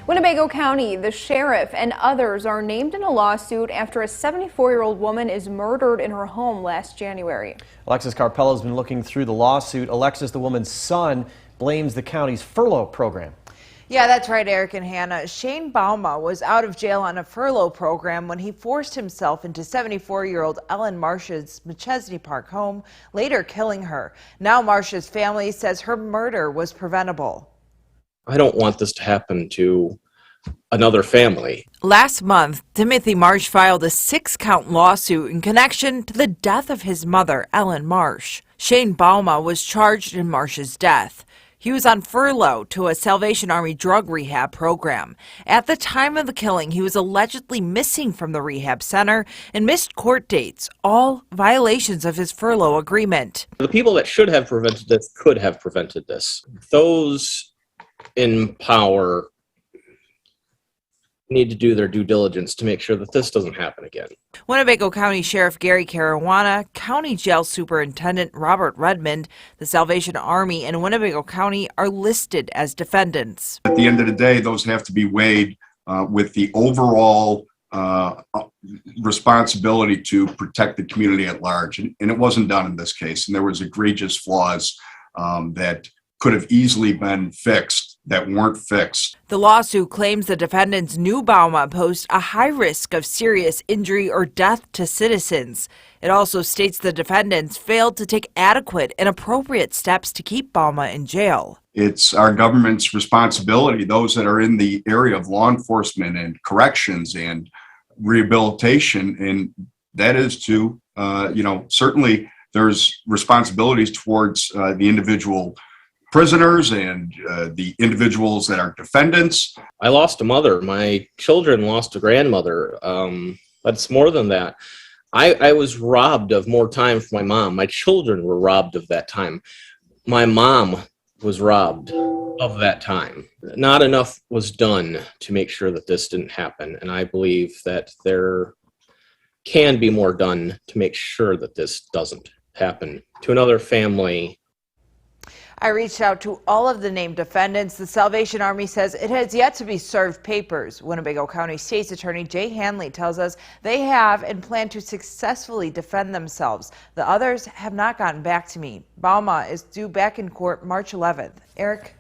Winnebago County, the sheriff and others are named in a lawsuit after a 74-year-old woman is murdered in her home last January. Alexis Carpella has been looking through the lawsuit. Alexis, the woman's son, blames the county's furlough program. Yeah, that's right, Eric and Hannah. Shane Bauma was out of jail on a furlough program when he forced himself into 74-year-old Ellen Marsh's McChesney Park home, later killing her. Now Marsh's family says her murder was preventable. I don't want this to happen to another family. Last month, Timothy Marsh filed a 6-count lawsuit in connection to the death of his mother, Ellen Marsh. Shane Bauma was charged in Marsh's death. He was on furlough to a Salvation Army drug rehab program. At the time of the killing, he was allegedly missing from the rehab center and missed court dates, all violations of his furlough agreement. The people that should have prevented this could have prevented this. Those in power need to do their due diligence to make sure that this doesn't happen again. Winnebago County Sheriff Gary Caruana, County Jail Superintendent Robert Redmond, the Salvation Army, and Winnebago County are listed as defendants. At the end of the day, those have to be weighed with the overall responsibility to protect the community at large. And it wasn't done in this case. And there was egregious flaws that could have easily been fixed that weren't fixed. The lawsuit claims the defendants knew Bauma posed a high risk of serious injury or death to citizens. It also states the defendants failed to take adequate and appropriate steps to keep Bauma in jail. It's our government's responsibility, those that are in the area of law enforcement and corrections and rehabilitation, and that is to, certainly there's responsibilities towards the individual prisoners and the individuals that are defendants. I lost a mother. My children lost a grandmother. But it's more than that. I was robbed of more time for my mom. My children were robbed of that time. My mom was robbed of that time. Not enough was done to make sure that this didn't happen. And I believe that there can be more done to make sure that this doesn't happen to another family. I reached out to all of the named defendants. The Salvation Army says it has yet to be served papers. Winnebago County State's Attorney Jay Hanley tells us they have and plan to successfully defend themselves. The others have not gotten back to me. Bauma is due back in court March 11th. Eric?